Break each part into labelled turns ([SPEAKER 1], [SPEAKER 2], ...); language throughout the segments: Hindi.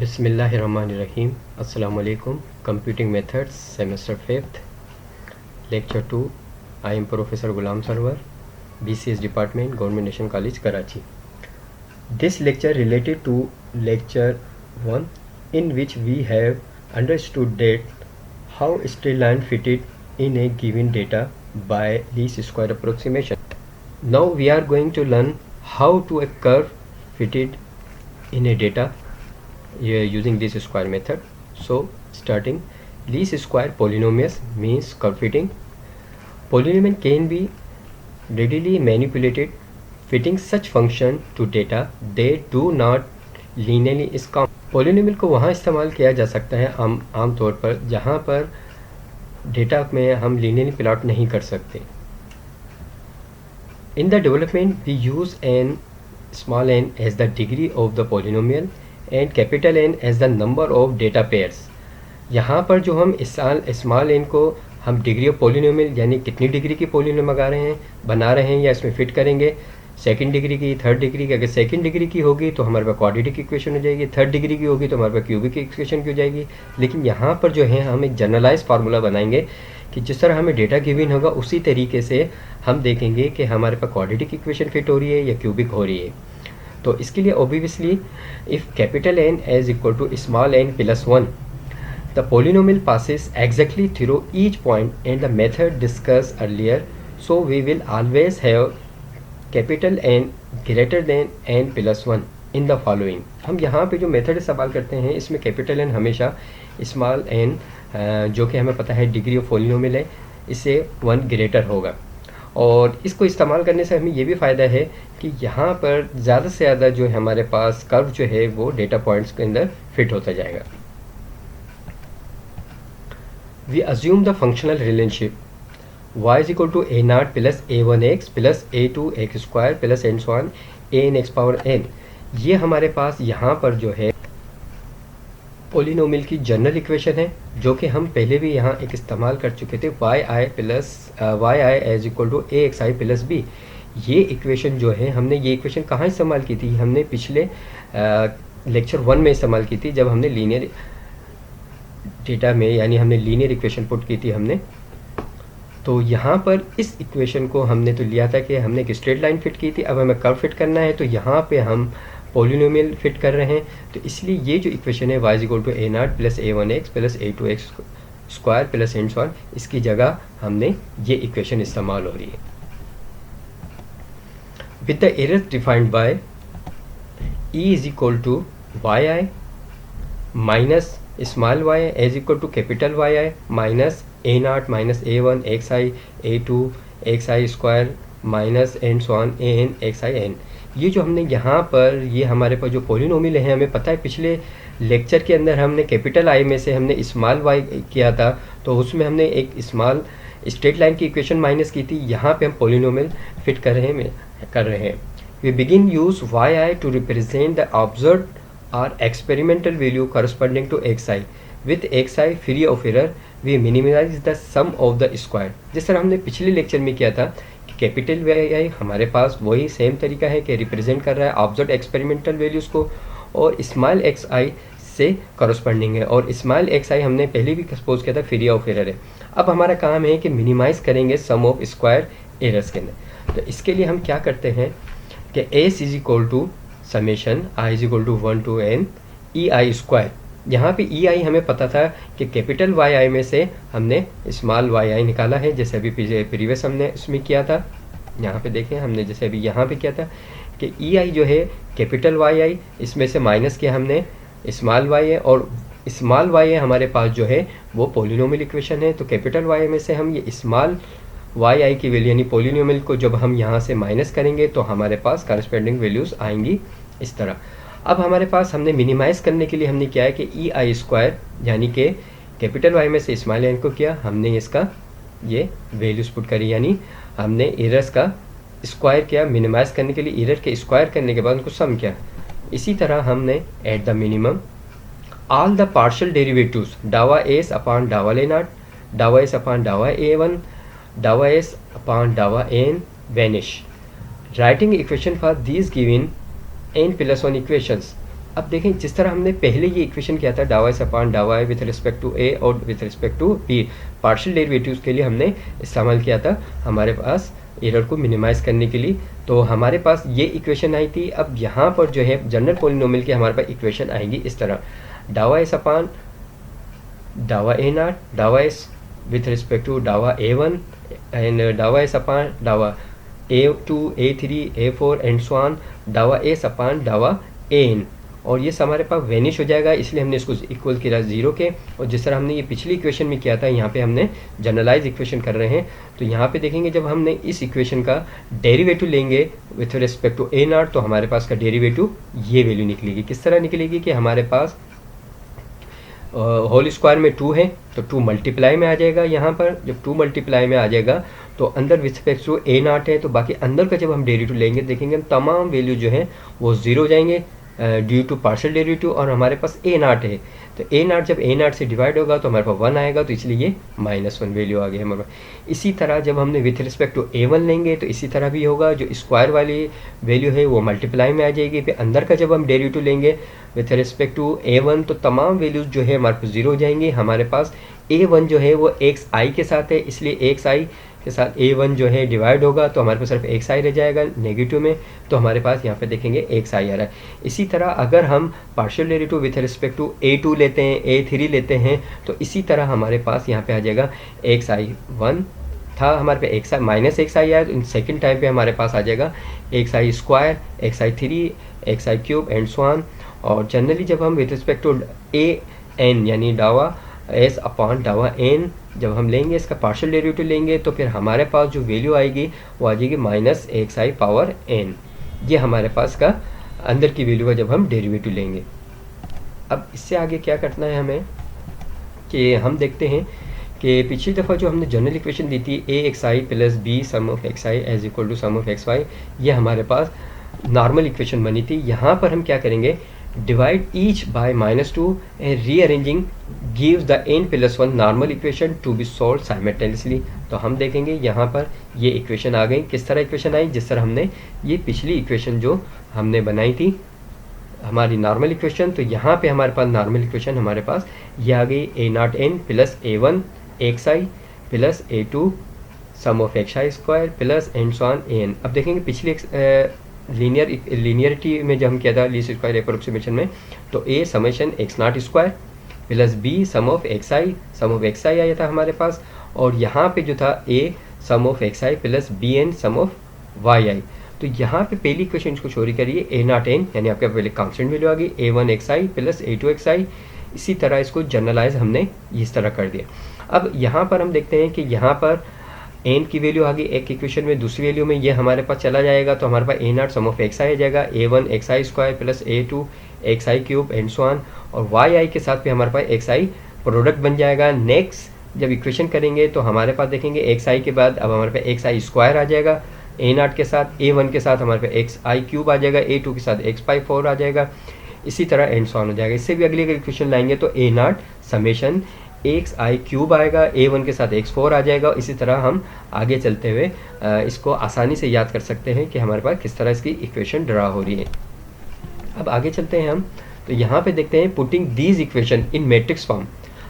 [SPEAKER 1] बिस्मिल्लाहिर्रहमानिर्रहीम। अस्सलामुअलैकुम। Computing methods semester 5th lecture 2। I am professor Ghulam Sarwar, BCS department, government national college Karachi. This lecture related to lecture 1 in which we have understood that how straight line fitted in a given data by least square approximation. Now we are going to learn how to a curve fitted in a data using this square method. So starting, least square polynomials means curve fitting. Polynomial can be readily manipulated fitting such function to data they do not linearly is count. Polynomial को वहाँ इस्तेमाल किया जा सकता है आम तौर पर जहाँ पर डेटा में हम लीनियरली प्लॉट नहीं कर सकते. In the development we use n small n as the degree of the polynomial and capital N as the number of data pairs. यहाँ पर जो हम स्मॉल n को हम डिग्री ऑफ पोलिनोमियल यानी कितनी डिग्री की पोलिनोमियल बना रहे हैं या इसमें फिट करेंगे. सेकंड डिग्री की, थर्ड डिग्री की. अगर सेकंड डिग्री की होगी तो हमारे पास क्वाड्रेटिक इक्वेशन हो जाएगी. थर्ड डिग्री की होगी तो हमारे पास क्यूबिक इक्वेशन की हो जाएगी. लेकिन यहाँ पर जो है हम एक जनरलाइज फार्मूला बनाएंगे कि जिस तरह हमें डेटा गिवन होगा उसी तरीके से हम देखेंगे कि हमारे पास क्वाड्रेटिक इक्वेशन फिट हो रही है या क्यूबिक हो रही है. तो इसके लिए obviously if capital N is equal to small n plus 1 the polynomial passes exactly through each point and the method discuss earlier. So we will always have capital N greater than n plus 1 in the following. हम यहाँ पे जो मेथड इस्तेमाल करते हैं इसमें कैपिटल N हमेशा स्मॉल n जो कि हमें पता है डिग्री ऑफ पोलिनोमियल है, इससे 1 ग्रेटर होगा. और इसको इस्तेमाल करने से हमें ये भी फ़ायदा है कि यहाँ पर ज़्यादा से ज़्यादा जो है हमारे पास कर्व जो है वो डेटा पॉइंट्स के अंदर फिट होता जाएगा. We assume the functional relationship y is equal to a0 plus a1x plus a2x square plus and so on an x power n. ये हमारे पास यहाँ पर जो है पोलिनोमियल की जनरल इक्वेशन है जो कि हम पहले भी यहाँ एक इस्तेमाल कर चुके थे. Y i is equal to a x i plus b. ये इक्वेशन जो है हमने ये इक्वेशन कहाँ इस्तेमाल की थी? हमने पिछले लेक्चर 1 में इस्तेमाल की थी जब हमने लीनियर डेटा में यानी हमने लीनियर इक्वेशन पुट की थी हमने. तो यहाँ पर इस इक्वेशन को हमने तो लिया था कि हमने एक स्ट्रेट लाइन फिट की थी. अब हमें कर्व फिट करना है तो यहाँ पे हम पोलिनोमियल फिट कर रहे हैं. तो इसलिए ये जो इक्वेशन है y is equal to a0 plus a1x plus a2x square plus and so on, इसकी जगह हमने ये इक्वेशन इस्तेमाल हो रही है. With the error defined by e is equal to y i minus small y is equal to capital y i minus a0 minus a1 xi a2 xi square minus and so on an xi n. ये जो हमने यहाँ पर ये हमारे पास जो पोलिनोमियल है हमें पता है पिछले लेक्चर के अंदर हमने कैपिटल आई में से हमने स्मॉल y किया था तो उसमें हमने एक स्मॉल स्ट्रेट लाइन की इक्वेशन माइनस की थी. यहाँ पे हम पोलिनोमियल फिट कर रहे हैं. We begin use y i to represent the observe or experimental value corresponding to x i. With x i free of error we minimize the sum of the square. जिस तरह हमने पिछले लेक्चर में किया था कि कैपिटल वाई आई हमारे पास वही सेम तरीका है कि रिप्रेजेंट कर रहा है ऑब्जर्व एक्सपेरिमेंटल वैल्यूज़ को और स्मॉल एक्स आई से करस्पॉन्डिंग है. और स्मॉल एक्स आई हमने पहले भी सपोज किया था फ्री ऑफ एरर है. अब हमारा काम है कि मिनिमाइज़ करेंगे सम ऑफ स्क्वायर एरर्स के अंदर. तो इसके लिए हम क्या करते हैं कि s is equal to summation i is equal to 1 to n e i square. यहाँ पे ई आई हमें पता था कि कैपिटल वाई आई में से हमने स्मॉल वाई आई निकाला है जैसे अभी प्रीवियस हमने इसमें किया था. यहाँ पे देखें हमने जैसे अभी यहाँ पे किया था कि ई आई जो है कैपिटल वाई आई इसमें से माइनस किया हमने स्मॉल वाई आई और स्मॉल वाई आई हमारे पास जो है वो पोलिनोमियल इक्वेशन है. तो कैपिटल वाई में से हम ये स्मॉल वाई आई की वैल्यू यानी पोलिनोमियल को जब हम यहाँ से माइनस करेंगे तो हमारे पास करस्पॉन्डिंग वैल्यूज़ आएंगी इस तरह. अब हमारे पास हमने मिनिमाइज़ करने के लिए हमने किया है कि ई आई स्क्वायर यानी कि कैपिटल वाई में से स्मॉल एन को किया हमने इसका ये वैल्यूज़ पुट करी यानी हमने एरर्स का स्क्वायर किया. मिनिमाइज़ करने के लिए एरर के स्क्वायर करने के बाद उनको सम किया. इसी तरह हमने at the minimum all the partial derivatives डावा एस अपॉन डावा ए नॉट डावा एस अपॉन डावा a1 डावा एस अपॉन डावा n vanish. Writing equation for these given n plus 1 equations अब देखें जिस तरह हमने पहले ये इक्वेशन किया था डावा एस अपॉन डावा i with respect to a और with respect to b, partial derivatives के लिए हमने इस्तेमाल किया था हमारे पास एरर को मिनिमाइज़ करने के लिए। तो हमारे पास ये इक्वेशन आई थी। अब यहाँ पर जो है जनरल पॉलिनोमियल की हमारे पास इक्वेशन आएगी इस तरह, डावा एस अपॉन डावा ए नॉट डावा एस विथ रिस्पेक्ट टू डावा ए वन एंड डावा एस अपॉन डावा a2 a3 a4 and so on डावा एस अपॉन डावा ए एन, और ये हमारे पास वेनिश हो जाएगा, इसलिए हमने इसको इक्वल किया 0 के। और जिस तरह हमने ये पिछली इक्वेशन में किया था, यहाँ पे हमने जनरलाइज इक्वेशन कर रहे हैं। तो यहाँ पे देखेंगे जब हमने इस इक्वेशन का डेरिवेटिव लेंगे with respect to a naught, तो हमारे पास का डेरिवेटिव ये वैल्यू निकलेगी। किस तरह निकलेगी कि हमारे पास होल स्क्वायर में 2 है तो 2 मल्टीप्लाई में आ जाएगा। यहाँ पर जब 2 मल्टीप्लाई में आ जाएगा तो अंदर with respect to a naught है, तो बाकी अंदर का जब हम डेरिवेटिव लेंगे देखेंगे हम तमाम वैल्यू जो है वो 0 हो जाएंगे ड्यू टू पार्शियल डेरिवेटिव, और हमारे पास ए नॉट है तो ए नॉट जब ए नॉट से डिवाइड होगा तो हमारे पास 1 आएगा, तो इसलिए ये -1 वैल्यू आ गई हमारे पास। इसी तरह जब हमने with respect to a one लेंगे तो इसी तरह भी होगा, जो स्क्वायर वाली वैल्यू है वो मल्टीप्लाई में आ जाएगी। फिर अंदर का जब हम डेरिवेटिव लेंगे with respect to a one तो तमाम वैल्यूज जो है हमारे पास 0 हो जाएंगी। हमारे पास ए वन जो है वो एक्स आई के साथ है, इसलिए एक्स आई के साथ ए वन जो है डिवाइड होगा तो हमारे पास सिर्फ एक्स आई रह जाएगा नेगेटिव में, तो हमारे पास यहाँ पे देखेंगे एक्स आई आ रहा है। इसी तरह अगर हम partial derivative with respect to a two लेते हैं ए थ्री लेते हैं तो इसी तरह हमारे पास यहाँ पे आ जाएगा एक्स आई वन था, हमारे पे x i minus x i आया, तो सेकेंड टाइम पे हमारे पास आ जाएगा x i square x i three x i cube and so on. और जनरली जब हम with respect to a n यानी डावा एस अपॉन डावा एन जब हम लेंगे इसका पार्शियल डेरिवेटिव लेंगे तो फिर हमारे पास जो वैल्यू आएगी वो आ जाएगी माइनस एक्स आई पावर एन, ये हमारे पास का अंदर की वैल्यू का जब हम डेरिवेटिव लेंगे। अब इससे आगे क्या करना है हमें कि हम देखते हैं कि पिछली दफ़ा जो हमने जनरल इक्वेशन दी थी a x i plus b sum of x i is equal to sum of x y, ये हमारे पास नॉर्मल इक्वेशन बनी थी। यहाँ पर हम क्या करेंगे, divide each by -2 and rearranging gives the n + 1 normal equation to be solve simultaneously. तो हम देखेंगे यहाँ पर ये इक्वेशन आ गई। किस तरह इक्वेशन आई, जिस तरह हमने ये पिछली इक्वेशन जो हमने बनाई थी हमारी नॉर्मल इक्वेशन, तो यहाँ पे हमारे पास नॉर्मल इक्वेशन हमारे पास ये आ गई a naught n plus a1 x i plus a2 sum of x i square plus and so on an। अब देखेंगे पिछली लीनियरिटी में जब हम किया था लीस्ट स्क्वायर अप्रोक्सीमेशन में, तो a summation x nought square plus b sum of x i आया था हमारे पास, और यहाँ पे जो था a sum of x i plus b n sum of y i. तो यहाँ पे पहली इक्वेशन इसको चोरी करिए a नॉट n यानी आपके पहले कांस्टेंट वैल्यू आ गई a1 x i plus a2 x आई। इसी तरह इसको जनरलाइज हमने इस तरह कर दिया। अब यहाँ पर हम देखते हैं कि यहाँ पर n की वैल्यू आ गई एक इक्वेशन में, दूसरी वैल्यू में ये हमारे पास चला जाएगा तो हमारे पास a nought sum of x i आ जाएगा a1 x i square plus a2 x i cube and so on, और वाई आई के साथ भी हमारे पास एक्स आई प्रोडक्ट बन जाएगा। नेक्स्ट जब इक्वेशन करेंगे तो हमारे पास देखेंगे एक्स आई के बाद अब हमारे पास एक्स आई स्क्वायर आ जाएगा a नॉट के साथ, a1 के साथ हमारे पास एक्स आई क्यूब आ जाएगा, a2 के साथ एक्स पाई 4 आ जाएगा, इसी तरह एंड सो ऑन हो जाएगा। इससे भी अगली अगर इक्वेशन लाएंगे तो a not summation x i cube आएगा, a1 के साथ x4 आ जाएगा। इसी तरह हम आगे चलते हुए इसको आसानी से याद कर सकते हैं कि हमारे पास किस तरह इसकी इक्वेशन ड्रा हो रही है। अब आगे चलते हैं हम, तो यहाँ पे देखते हैं putting these equation in matrix form.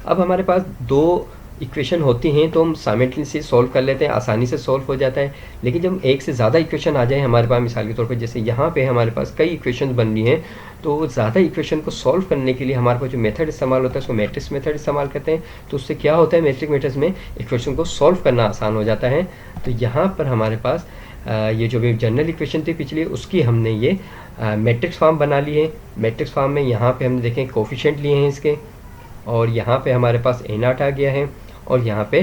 [SPEAKER 1] अब हमारे पास दो इक्वेशन होती हैं तो हम साइमल्टेनियसली सॉल्व कर लेते हैं, आसानी से सॉल्व हो जाता है। लेकिन जब एक से ज़्यादा इक्वेशन आ जाए हमारे पास, मिसाल के तौर पे जैसे यहाँ पे हमारे पास कई इक्वेशन बन रही हैं, तो ज़्यादा इक्वेशन को सॉल्व करने के लिए हमारे पास जो मेथड इस्तेमाल होता है उसको मैट्रिक्स मेथड इस्तेमाल करते हैं। तो उससे क्या होता है, मैट्रिक्स मेथड्स में इक्वेशन को सॉल्व करना आसान हो जाता है। तो यहाँ पर हमारे पास ये जो भी जनरल इक्वेशन थी पिछली, उसकी हमने ये मैट्रिक्स फॉर्म बना ली है। मैट्रिक्स फॉर्म में यहाँ पे हमने देखें कोफिशिएंट लिए हैं इसके, और यहाँ पे हमारे पास a नॉट आ गया है, और यहाँ पे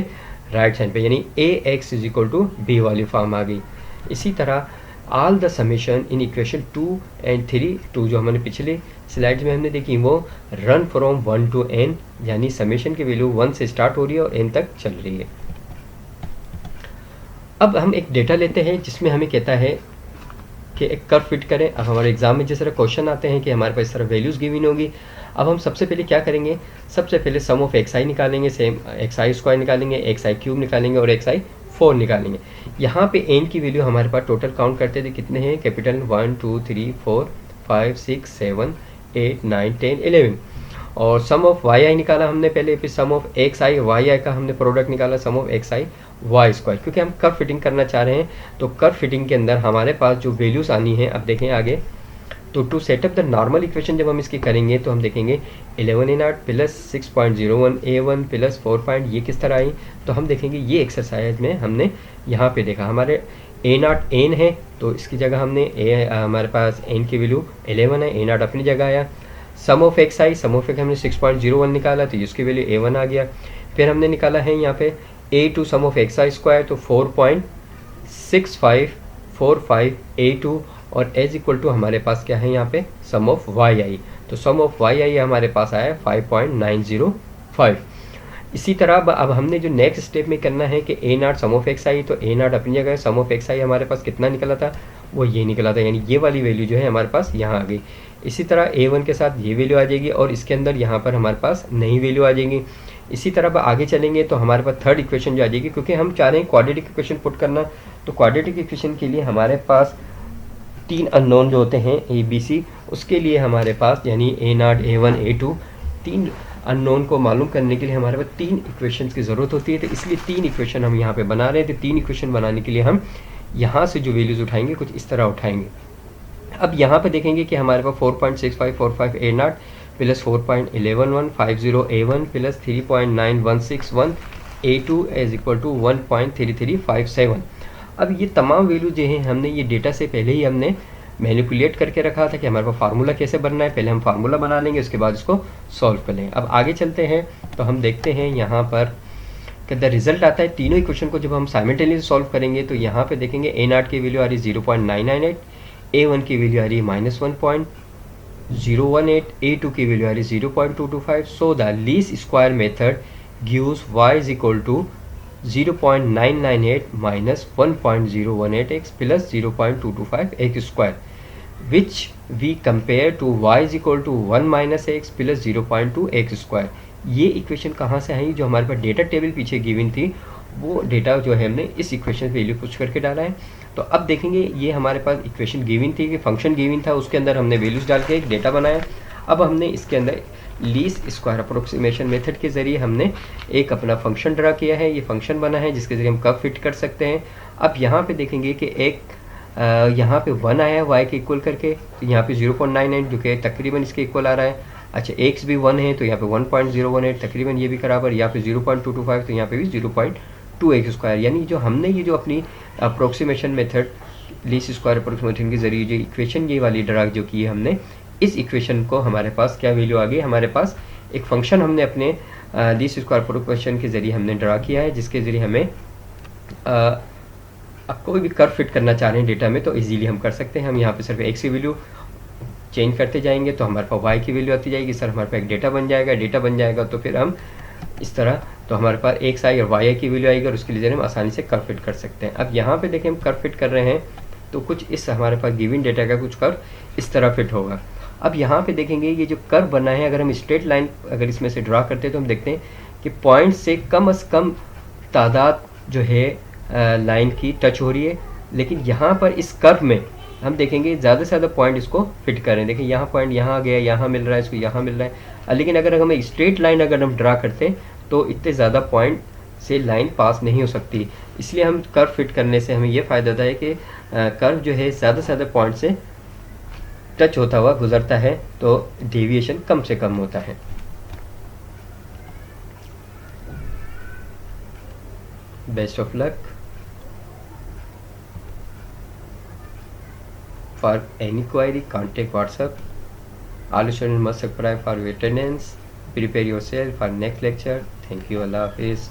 [SPEAKER 1] राइट साइड पे यानी ax is equal to b वाली फॉर्म आ गई। इसी तरह all the summation in equation 2 and 3, 2 जो हमने पिछले स्लाइड में हमने देखी वो रन फ्रॉम 1 टू n, यानी समेशन की वैल्यू 1 से स्टार्ट हो रही है और n तक चल रही है। अब हम एक डेटा लेते हैं जिसमें हमें कहता है कि एक कर्व फिट करें। अब हमारे एग्जाम में जिस तरह क्वेश्चन आते हैं कि हमारे पास इस तरह वैल्यूज़ गिवन होगी। अब हम सबसे पहले क्या करेंगे, सबसे पहले सम ऑफ एक्स आई निकालेंगे, सेम एक्स आई स्क्वायर निकालेंगे, एक्स आई क्यूब निकालेंगे और एक्स आई 4 निकालेंगे। यहाँ पे n की वैल्यू हमारे पास टोटल काउंट करते थे कितने हैं, कैपिटल 1 2 3 4 5 6 7 8 9 10 11 और सम ऑफ वाई आई निकाला हमने पहले, फिर sum of x i y i का हमने प्रोडक्ट निकाला, sum of x i y square, क्योंकि हम कर्व फिटिंग करना चाह रहे हैं। तो कर्व फिटिंग के अंदर हमारे पास जो वैल्यूज़ आनी है, अब देखें आगे, तो to set up the normal equation जब हम इसकी करेंगे तो हम देखेंगे 11 A0 plus 6.01 A1 plus 4 point, ये किस तरह आई। तो हम देखेंगे ये एक्सरसाइज में हमने यहाँ पे देखा हमारे A0 n है, तो इसकी जगह हमने हमारे पास n की वैल्यू 11 है, A0 अपनी जगह आया। Sum of x i, sum of x हमने 6.01 निकाला तो इसकी वैल्यू A1 आ गया। फिर हमने निकाला है यहाँ पे A2 sum of x i square, तो 4.6545 A2 और एज इक्वल टू हमारे पास क्या है यहाँ पे सम ऑफ वाई आई, तो सम ऑफ वाई आई हमारे पास आया 5.905। इसी तरह अब हमने जो नेक्स्ट स्टेप में करना है कि A0 सम ऑफ एक्स आई, तो A0 अपनी जगह, सम ऑफ एक्स आई हमारे पास कितना निकला था, वो ये निकला था, यानी ये वाली वैल्यू जो है हमारे पास यहाँ आ गई। इसी तरह A1 के साथ ये वैल्यू आ जाएगी और इसके अंदर यहाँ पर हमारे पास नई वैल्यू आ जाएगी। इसी तरह अब आगे चलेंगे तो हमारे पास थर्ड इक्वेशन जो आ जाएगी, क्योंकि हम चाह रहे हैं क्वाड्रेटिक इक्वेशन पुट करना, तो क्वाड्रेटिक इक्वेशन के लिए हमारे पास 3 अननोन जो होते हैं ए बी सी, उसके लिए हमारे पास यानी A0 A1 A2 3 अननोन को मालूम करने के लिए हमारे पास 3 इक्वेशंस की ज़रूरत होती है। तो इसलिए 3 इक्वेशन हम यहाँ पे बना रहे हैं। तो 3 इक्वेशन बनाने के लिए हम यहाँ से जो वैल्यूज़ उठाएंगे कुछ इस तरह उठाएंगे। अब यहाँ पे देखेंगे कि हमारे पास 4.6545 A0 plus 4.11150 A1 plus 3.9161 A2 is equal to 1.3357। अब ये तमाम वैल्यू जो हैं हमने ये डेटा से पहले ही हमने मैनिपुलेट करके रखा था कि हमारे पास फार्मूला कैसे बनना है। पहले हम फार्मूला बना लेंगे, उसके बाद इसको सॉल्व कर लेंगे। अब आगे चलते हैं तो हम देखते हैं यहाँ पर कि द रिजल्ट आता है तीनों इक्वेशन को जब हम साइमल्टेनियसली सॉल्व करेंगे तो यहाँ पे देखेंगे A0 की वैल्यू आ रही है 0.998, A1 की वैल्यू आ रही है -1.018, A2 की वैल्यू आ रही है 0.225। So the least square method gives y is equal to 0.998 minus 1.018x plus 0.225x square, which we compare to y is equal to 1 minus x plus 0.2x square। ये इक्वेशन कहाँ से आई, जो हमारे पास डेटा टेबल पीछे गिवन थी, वो डेटा जो है हमने इस इक्वेशन वैल्यू पुश करके डाला है। तो अब देखेंगे ये हमारे पास इक्वेशन गिवन थी कि फंक्शन गिवन था, उसके अंदर हमने वैल्यूज़ डाल के एक डेटा बनाया। अब हमने इसके अंदर लीस्ट स्क्वायर अप्रोक्सीमेशन मेथड के ज़रिए हमने एक अपना फंक्शन ड्रा किया है। ये फंक्शन बना है जिसके ज़रिए हम कब फिट कर सकते हैं। अब यहाँ पे देखेंगे कि एक यहाँ पे 1 आया है y के इक्वल करके, तो यहाँ पे 0.98 जो कि तकरीबन इसके इक्वल आ रहा है। अच्छा x भी 1 है तो यहाँ पे 1.018 तकरीबन ये भी बराबर, यहाँ पे 0.225 तो यहाँ पे भी 0.2x स्क्वायर। यानी जो हमने ये जो अपनी approximation method least square approximation के ज़रिए जो इक्वेशन ये वाली ड्रा जो की है हमने, इस इक्वेशन को हमारे पास क्या वैल्यू आ गई, हमारे पास एक फंक्शन हमने अपने लीस्ट स्क्वायर अप्रोक्सीमेशन के ज़रिए हमने ड्रा किया है, जिसके ज़रिए हमें अब कोई भी कर्व फिट करना चाह रहे हैं डेटा में तो इजीली हम कर सकते हैं। हम यहाँ पे सिर्फ x की वैल्यू चेंज करते जाएंगे तो हमारे पास y की वैल्यू आती जाएगी। सर हमारे पास एक डेटा बन जाएगा, डेटा बन जाएगा तो फिर हम इस तरह तो हमारे पास x आई और y आई की वैल्यू आएगी और उसके लिए हम आसानी से कर्व फिट कर सकते हैं। अब यहाँ पे देखें हम कर्व फिट कर रहे हैं तो कुछ इस हमारे पास गिवन डेटा का कुछ कर्व इस तरह फिट होगा। अब यहाँ पे देखेंगे ये जो कर्व बना है, अगर हम स्ट्रेट लाइन अगर इसमें से ड्रा करते हैं तो हम देखते हैं कि पॉइंट से कम से कम तादाद जो है लाइन की टच हो रही है, लेकिन यहाँ पर इस कर्व में हम देखेंगे ज़्यादा से ज़्यादा पॉइंट इसको फिट कर रहे हैं। देखिए यहाँ पॉइंट यहाँ आ गया, यहाँ मिल रहा है, इसको यहाँ मिल रहा है। लेकिन अगर हम स्ट्रेट लाइन अगर हम ड्रा करते हैं तो इतने ज़्यादा पॉइंट से लाइन पास नहीं हो सकती। इसलिए हम कर्व फिट करने से हमें ये फ़ायदा होता है कि कर्व जो है ज़्यादा से ज़्यादा पॉइंट से टच होता हुआ गुजरता है तो डेविएशन कम से कम होता है। Best of luck. For any query, contact WhatsApp. All students must subscribe for attendance. Prepare yourself for next lecture. Thank you. Allah Hafiz.